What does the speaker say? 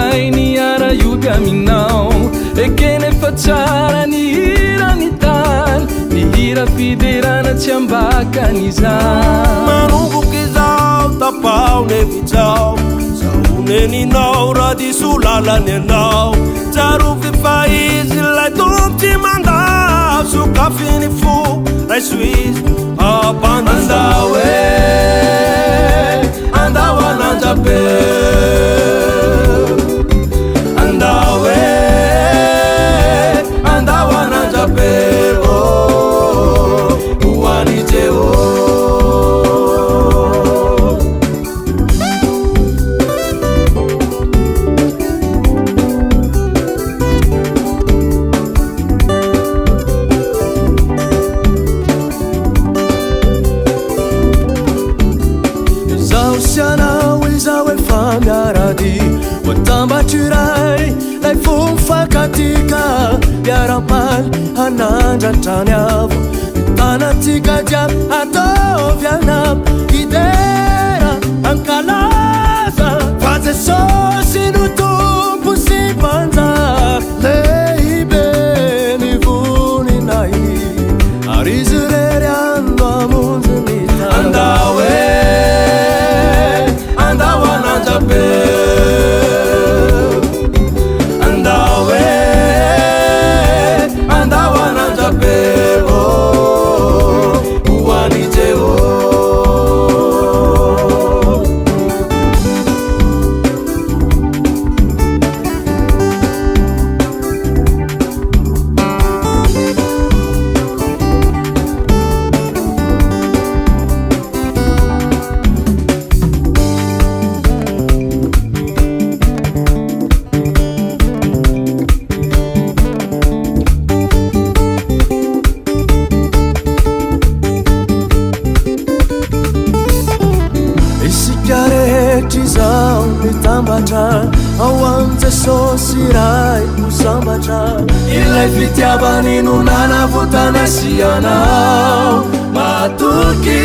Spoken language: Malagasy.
mahay niara-ioty aminao ekenefa tsara ny hira ny tany ny hira fiderana tsy ambakan'izany manomboky izao tapaonevitsao zahoneninao raha diso lalany anao tsarovy fa izy lay tombotsy mandao sokafiny fo ray soizy abandandao andao ananjabe andao andao ananjabe hoanije Watambachirai lai fumfakatika yaramal hanandratranyavo tanatika jiab ataovianam idera ankalaza faze sosino tompo sy banja lehibe ny voninay ary izy rery ando amonjy ny andao andao ananjabe Zao mitambatra ao am'je sosiray usambatra ilay fitiavany no nanavotana sianao matoky